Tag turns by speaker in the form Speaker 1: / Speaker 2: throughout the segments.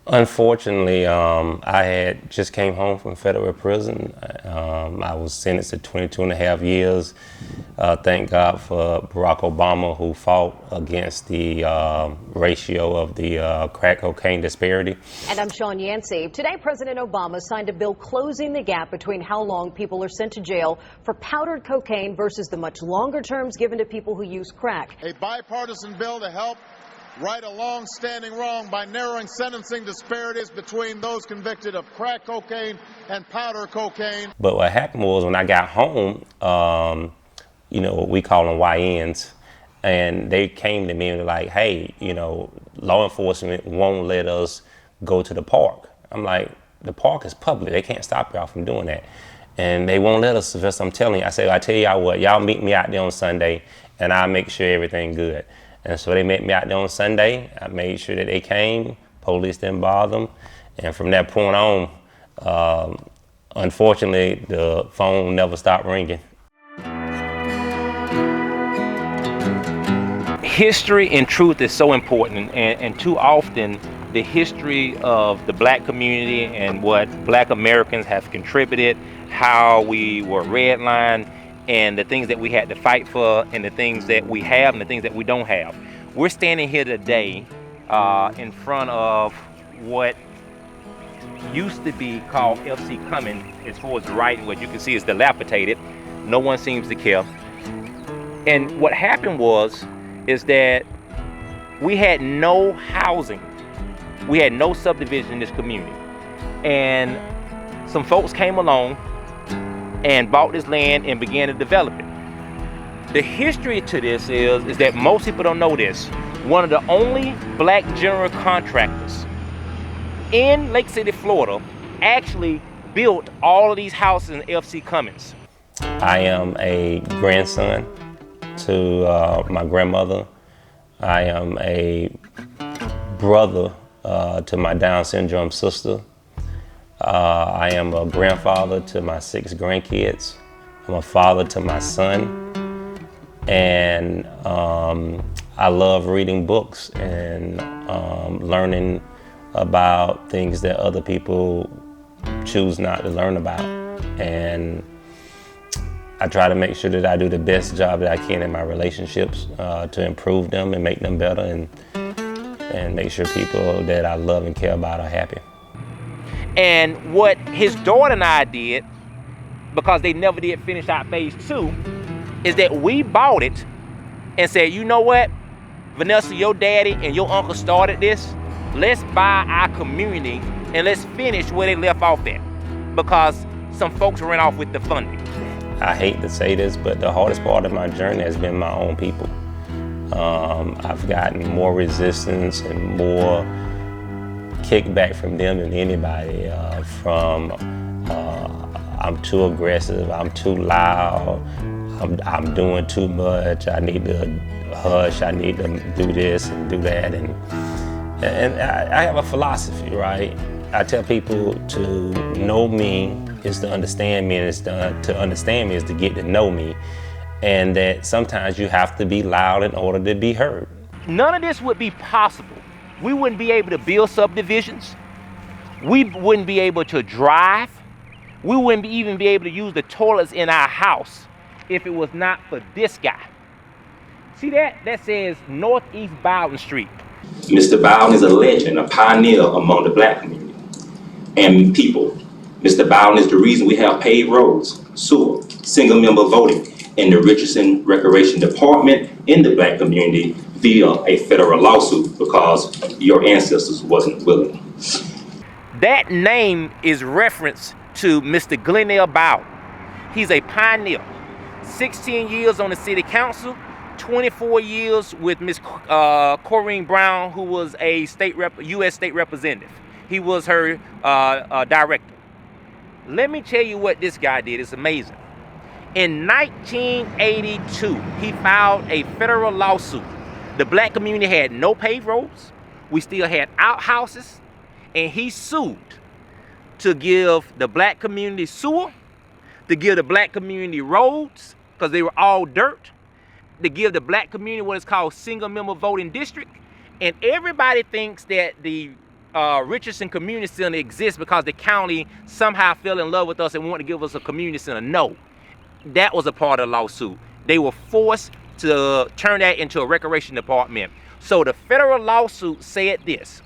Speaker 1: Unfortunately, I had just came home from federal prison. I was sentenced to 22 and a half years. Thank God for Barack Obama, who fought against the ratio of the crack cocaine disparity.
Speaker 2: And I'm Sean Yancey. Today, President Obama signed a bill closing the gap between how long people are sent to jail for powdered cocaine versus the much longer terms given to people who use crack.
Speaker 3: A bipartisan bill to help right a long-standing wrong by narrowing sentencing disparities between those convicted of crack cocaine and powder cocaine.
Speaker 1: But what happened was when I got home, we call them YNs, and they came to me and were like, hey, law enforcement won't let us go to the park. I'm like, the park is public. They can't stop y'all from doing that. And they won't let us, Sylvester, I'm telling you. I say, I tell y'all what, y'all meet me out there on Sunday, and I'll make sure everything good. And so they met me out there on Sunday. I made sure that they came. Police didn't bother them. And from that point on, unfortunately, the phone never stopped ringing.
Speaker 4: History and truth is so important, and too often the history of the black community and what black Americans have contributed, how we were redlined, and the things that we had to fight for, and the things that we have and the things that we don't have. We're standing here today in front of what used to be called FC Cummings. As far as the writing, what you can see is dilapidated. No one seems to care. And what happened is that we had no housing. We had no subdivision in this community. And some folks came along and bought this land and began to develop it. The history to this is that most people don't know this. One of the only black general contractors in Lake City, Florida, actually built all of these houses in FC Cummings.
Speaker 1: I am a grandson to my grandmother. I am a brother to my Down syndrome sister. I am a grandfather to my 6 grandkids. I'm a father to my son. And I love reading books and learning about things that other people choose not to learn about. And I try to make sure that I do the best job that I can in my relationships to improve them and make them better, and make sure people that I love and care about are happy.
Speaker 4: And what his daughter and I did, because they never did finish out phase 2, is that we bought it and said, you know what, Vanessa, your daddy and your uncle started this. Let's buy our community and let's finish where they left off at, because some folks ran off with the funding.
Speaker 1: I hate to say this, but the hardest part of my journey has been my own people. I've gotten more resistance and more kickback from them than anybody. I'm too aggressive, I'm too loud, I'm doing too much, I need to hush, I need to do this and do that. And I have a philosophy, right? I tell people to know me is to understand me, and to understand me is to get to know me. And that sometimes you have to be loud in order to be heard.
Speaker 4: None of this would be possible. We wouldn't be able to build subdivisions. We wouldn't be able to drive. We wouldn't even be able to use the toilets in our house if it was not for this guy. See that? That says Northeast Bowden Street.
Speaker 5: Mr. Bowden is a legend, a pioneer among the black community and people. Mr. Bowden is the reason we have paved roads, sewer, single-member voting in the Richardson Recreation Department in the black community via a federal lawsuit because your ancestors wasn't willing.
Speaker 4: That name is reference to Mr. Glenn Bowden. He's a pioneer. 16 years on the city council, 24 years with Miss Corrine Brown, who was a U.S. state representative. He was her director. Let me tell you what this guy did. It's amazing. In 1982, he filed a federal lawsuit. The black community had no paved roads. We still had outhouses. And he sued to give the black community sewer, to give the black community roads, because they were all dirt, to give the black community what is called single member voting district. And everybody thinks that the Richardson Community Center exists because the county somehow fell in love with us and wanted to give us a community center. No, that was a part of the lawsuit. They were forced to turn that into a recreation department. So the federal lawsuit said this: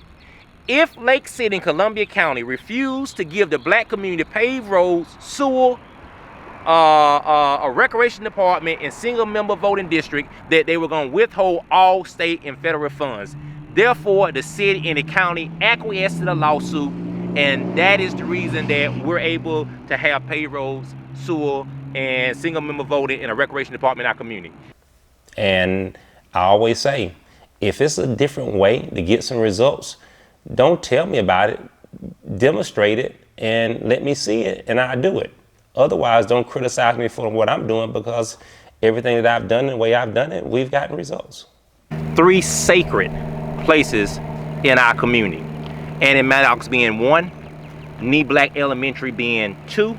Speaker 4: if Lake City and Columbia County refused to give the black community paved roads, sewer, a recreation department, and single member voting district, that they were going to withhold all state and federal funds. Therefore, the city and the county acquiesced to the lawsuit, and that is the reason that we're able to have paved roads, sewer, and single member voting in a recreation department in our community.
Speaker 1: And I always say, if it's a different way to get some results, don't tell me about it, demonstrate it, and let me see it, and I do it. Otherwise, don't criticize me for what I'm doing, because everything that I've done, the way I've done it, we've gotten results.
Speaker 4: 3 sacred places in our community. Annie Maddox being 1, Knee Black Elementary being 2,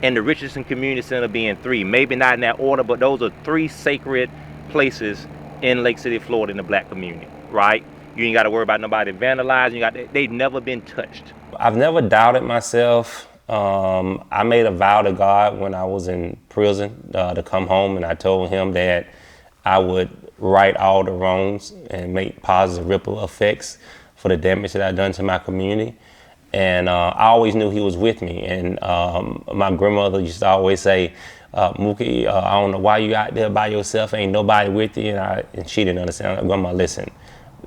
Speaker 4: and the Richardson Community Center being 3. Maybe not in that order, but those are 3 sacred places in Lake City, Florida, in the black community, right? You ain't got to worry about nobody vandalizing. They've never been touched.
Speaker 1: I've never doubted myself. I made a vow to God when I was in prison to come home, and I told him that I would right all the wrongs and make positive ripple effects for the damage that I've done to my community. And I always knew he was with me. And my grandmother used to always say, Mookie, I don't know why you out there by yourself, ain't nobody with you. And she didn't understand. Grandma, listen,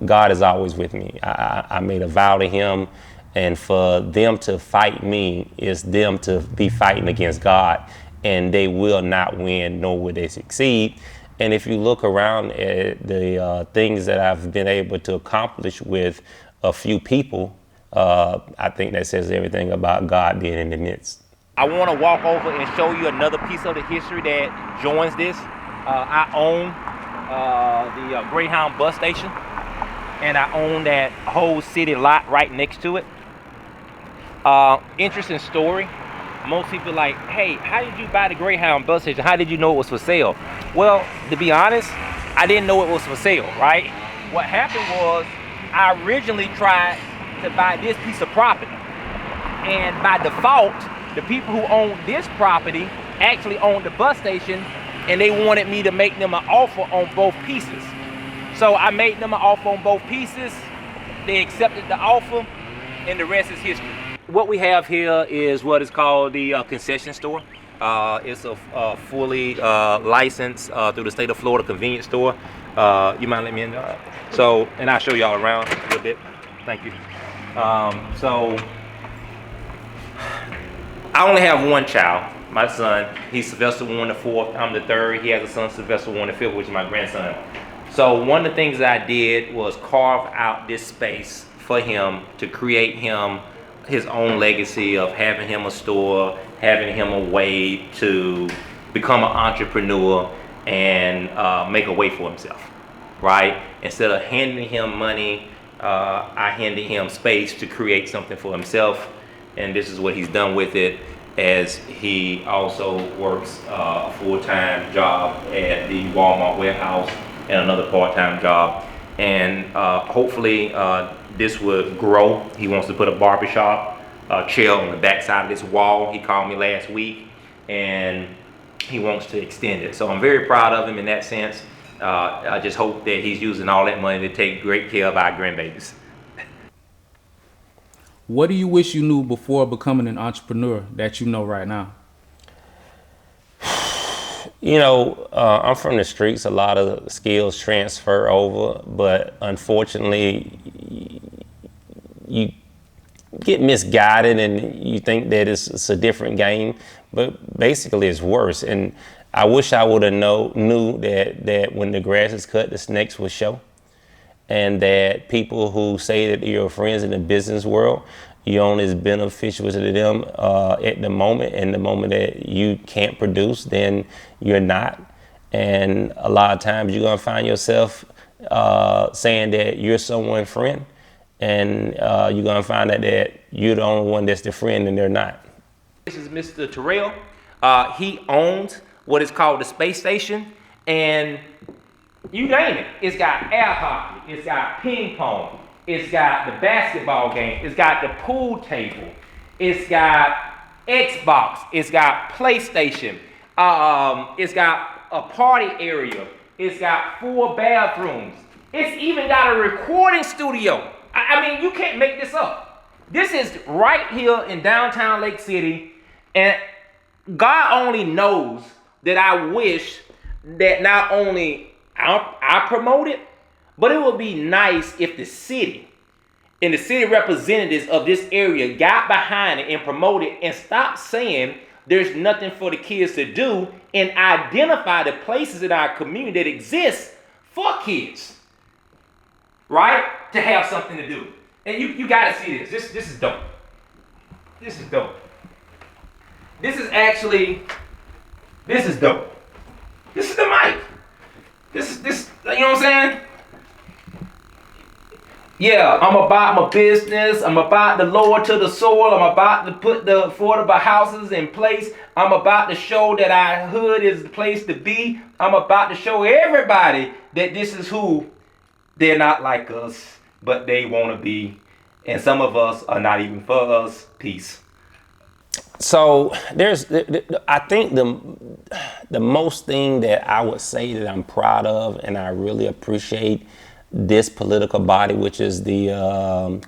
Speaker 1: God is always with me. I made a vow to him, and for them to fight me is them to be fighting against God, and they will not win, nor will they succeed. And if you look around at the things that I've been able to accomplish with a few people, I think that says everything about God being in the midst.
Speaker 4: I want to walk over and show you another piece of the history that joins this. I own the Greyhound bus station, and I own that whole city lot right next to it. Interesting story. Most people like, hey, how did you buy the Greyhound bus station? How did you know it was for sale? Well, to be honest, I didn't know it was for sale, right? What happened was I originally tried to buy this piece of property, and by default, the people who owned this property actually owned the bus station, and they wanted me to make them an offer on both pieces. So I made them an offer on both pieces. They accepted the offer, and the rest is history. What we have here is what is called the concession store. It's a fully licensed through the state of Florida convenience store. You mind letting me in? So, and I'll show y'all around a little bit. Thank you. So, I only have one child, my son. He's Slyvester Warren the 4th. I'm the 3rd. He has a son, Slyvester Warren the 5th, which is my grandson. So one of the things I did was carve out this space for him to create him his own legacy of having him a store, having him a way to become an entrepreneur and make a way for himself, right? Instead of handing him money, I handed him space to create something for himself, and this is what he's done with it, as he also works a full-time job at the Walmart warehouse and another part-time job. And hopefully this would grow. He wants to put a barbershop chair on the back side of this wall. He called me last week, and he wants to extend it. So I'm very proud of him in that sense. I just hope that he's using all that money to take great care of our grandbabies.
Speaker 6: What do you wish you knew before becoming an entrepreneur that you know right now?
Speaker 1: You know, I'm from the streets. A lot of skills transfer over, but unfortunately, you get misguided and you think that it's a different game, but basically it's worse. And I wish I would have knew that when the grass is cut, the snakes will show. And that people who say that you're friends in the business world, you're only as beneficial to them at the moment. And the moment that you can't produce, then you're not. And a lot of times you're gonna find yourself saying that you're someone's friend, and you're gonna find out that you're the only one that's the friend and they're not.
Speaker 4: This is Mr. Terrell. He owns what is called the space station, and you name it. It's got air hockey, it's got ping pong, It's got the basketball game. It's got the pool table. It's got Xbox. It's got PlayStation. It's got a party area. It's got 4 bathrooms. It's even got a recording studio. I mean, you can't make this up. This is right here in downtown Lake City, and God only knows that I wish that not only I promote it, but it would be nice if the city and the city representatives of this area got behind it and promoted and stopped saying there's nothing for the kids to do and identify the places in our community that exist for kids, right? To have something to do. And you gotta see this. This is dope. This is dope. This is dope. This is the mic. This, you know what I'm saying? Yeah, I'm about my business. I'm about to lower to the soil. I'm about to put the affordable houses in place. I'm about to show that our hood is the place to be. I'm about to show everybody that this is who they're not like us, but they want to be. And some of us are not even for us. Peace.
Speaker 1: So I think the most thing that I would say that I'm proud of, and I really appreciate this political body, which is the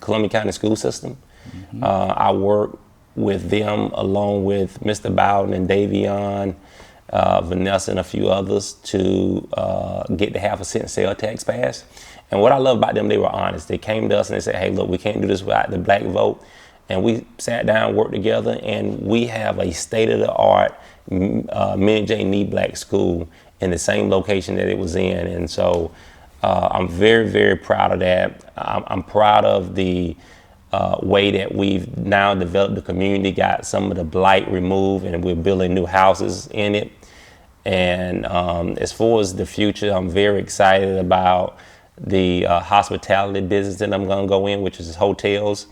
Speaker 1: Columbia County School System. Mm-hmm. I work with them along with Mr. Bowden and Davion, Vanessa, and a few others to get the half a cent sale tax passed. And what I love about them, they were honest. They came to us and they said, hey, look, we can't do this without the black vote. And we sat down, worked together, and we have a state-of-the-art Minnie J. Knee Black school in the same location that it was in. And so I'm very, very proud of that. I'm proud of the way that we've now developed the community, got some of the blight removed, and we're building new houses in it. And as far as the future, I'm very excited about the hospitality business that I'm gonna go in, which is hotels,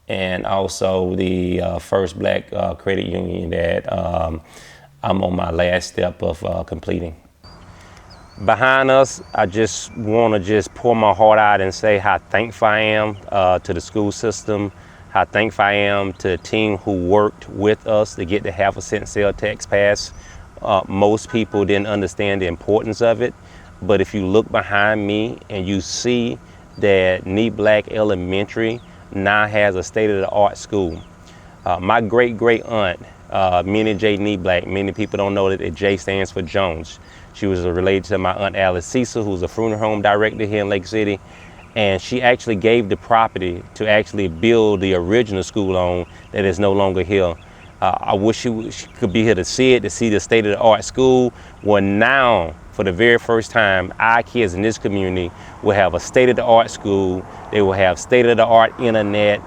Speaker 1: and also the first black credit union that I'm on my last step of completing. Behind us, I just want to pour my heart out and say how thankful I am to the school system, how thankful I am to the team who worked with us to get the half a cent sale tax passed. Most people didn't understand the importance of it, but if you look behind me and you see that Knee Black Elementary now has a state-of-the-art school. My great-great aunt, Minnie J. Knee Black, many people don't know that the J stands for Jones. She was related to my aunt Alice Cecil, who's a funeral home director here in Lake City. And she actually gave the property to actually build the original school on that is no longer here. I wish she could be here to see the state-of-the-art school, where now, for the very first time, our kids in this community will have a state-of-the-art school. They will have state-of-the-art internet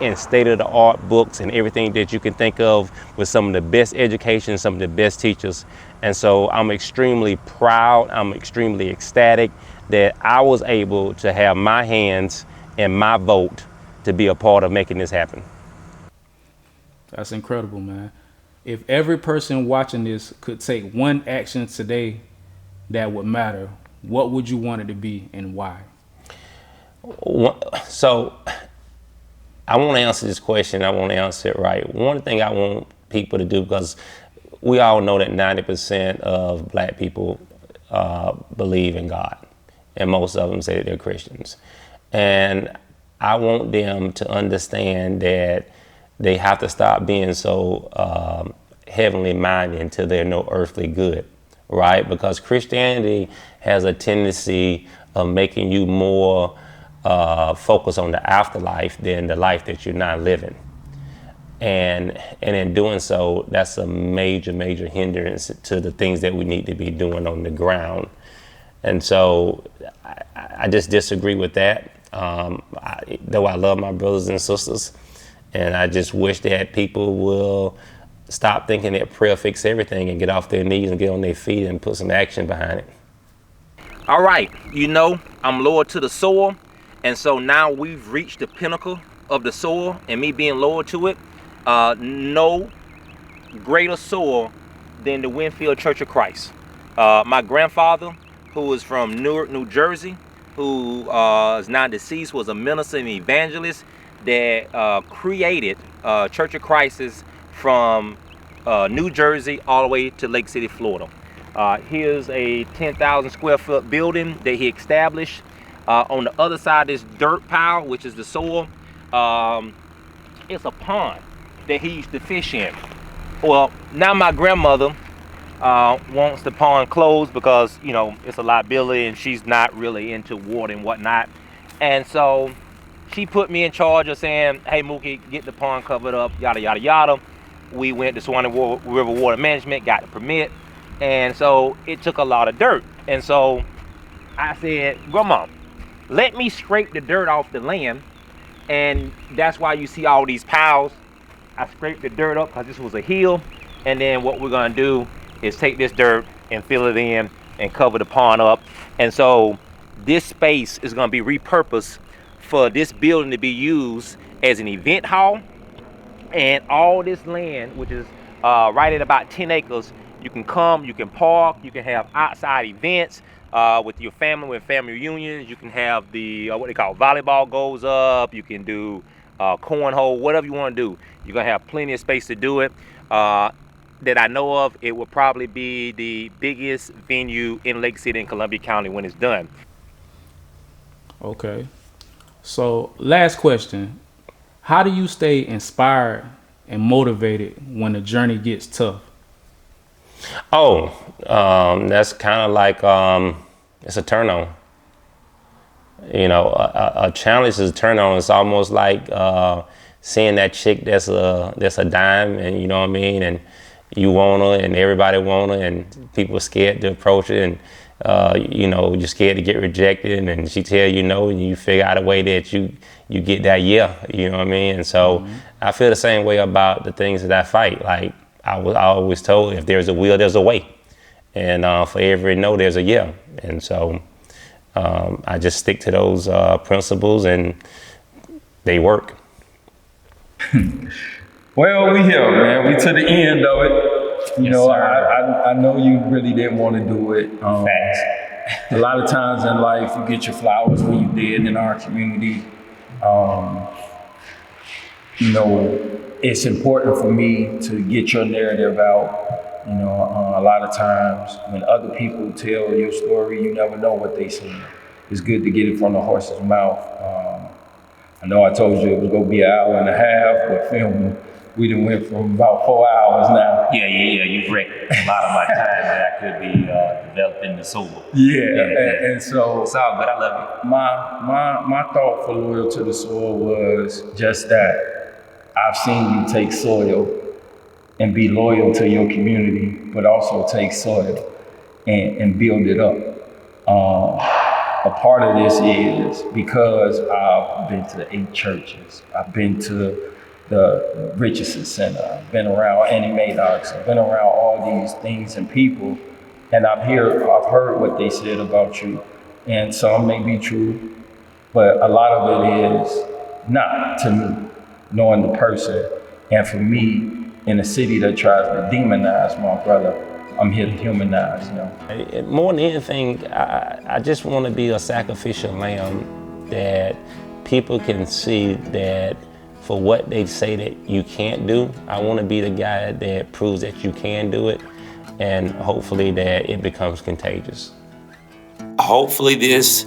Speaker 1: and state-of-the-art books and everything that you can think of, with some of the best education, some of the best teachers. And so I'm extremely proud, I'm extremely ecstatic that I was able to have my hands and my vote to be a part of making this happen.
Speaker 6: That's incredible, man. If every person watching this could take one action today that would matter, what would you want it to be and why?
Speaker 1: So I want to answer this question. I want to answer it right. One thing I want people to do, because we all know that 90% of black people believe in God, and most of them say that they're Christians. And I want them to understand that they have to stop being so heavenly minded until they're no earthly good, right? Because Christianity has a tendency of making you more focused on the afterlife than the life that you're not living. And in doing so, that's a major hindrance to the things that we need to be doing on the ground. And so I just disagree with that. Though I love my brothers and sisters, and I just wish that people will stop thinking that prayer fix everything and get off their knees and get on their feet and put some action behind it.
Speaker 4: All right, I'm lower to the soil, and so now we've reached the pinnacle of the soil, and me being lower to it, no greater soil than the Winfield Church of Christ. My grandfather, who is from Newark, New Jersey, who is now deceased, was a minister and evangelist that created Church of Christ from New Jersey all the way to Lake City, Florida. Here's a 10,000 square foot building that he established. On the other side of this dirt pile, which is the soil, it's a pond that he used to fish in. Well, now my grandmother wants the pond closed because, you know, it's a liability and she's not really into water and whatnot. And so she put me in charge of saying, hey, Mookie, get the pond covered up, yada, yada, yada. We went to Swanee River Water Management, got the permit. And so it took a lot of dirt. And so I said, Grandma, let me scrape the dirt off the land. And that's why you see all these piles. I scraped the dirt up because this was a hill. And then what we're gonna do is take this dirt and fill it in and cover the pond up. And so this space is gonna be repurposed for this building to be used as an event hall. And all this land, which is right at about 10 acres, you can come, you can park, you can have outside events with your family, with family reunions. You can have the, what they call volleyball goes up. You can do cornhole, whatever you want to do. You're going to have plenty of space to do it. That I know of, it will probably be the biggest venue in Lake City and Columbia County when it's done.
Speaker 6: Okay. So last question. How do you stay inspired and motivated when the journey gets tough?
Speaker 1: Oh, that's kind of like, it's a turn on. You know, a challenge is a turn on. It's almost like seeing that chick that's a dime, and you know what I mean, and you want her and everybody want her and people are scared to approach it, and you know, you're scared to get rejected, and she tell you no, and you figure out a way that you get that yeah, you know what I mean. And so I feel the same way about the things that I fight. Like I always told, if there's a will, there's a way, and for every no, there's a yeah. And so I just stick to those principles, and they work.
Speaker 7: Well, we here, man. We to the end of it. You know, I know you really didn't want to do it. A lot of times in life, you get your flowers when you did in our community. You know, it's important for me to get your narrative out. You know, a lot of times when other people tell your story, you never know what they say. It's good to get it from the horse's mouth. I know I told you it was gonna be an hour and a half, but filming, we done went from about 4 hours now.
Speaker 5: Yeah. You've wrecked a lot of my time that I could be developing the soul.
Speaker 7: Yeah. And so
Speaker 5: it's all good. I love it.
Speaker 7: My thought for Loyal to the Soil was just that. I've seen you take soil and be loyal to your community, but also take soil and build it up. A part of this is because I've been to 8 churches. I've been to the Richardson Center. I've been around Annie Maddox. I've been around all these things and people, and I've heard what they said about you, and some may be true, but a lot of it is not to me, knowing the person. And for me, in a city that tries to demonize my brother, I'm here to humanize, you know.
Speaker 1: More than anything, I just want to be a sacrificial lamb that people can see that for what they say that you can't do, I want to be the guy that proves that you can do it, and hopefully that it becomes contagious.
Speaker 5: Hopefully this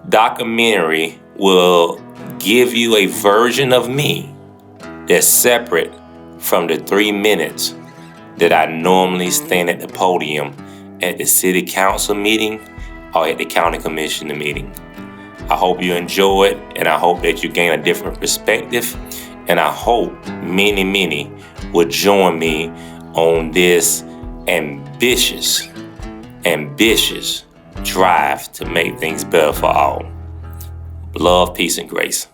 Speaker 5: documentary will give you a version of me that's separate from the 3 minutes that I normally stand at the podium at the city council meeting or at the county commissioner meeting. I hope you enjoy it, and I hope that you gain a different perspective, and I hope many will join me on this ambitious drive to make things better for all. Love, peace, and grace.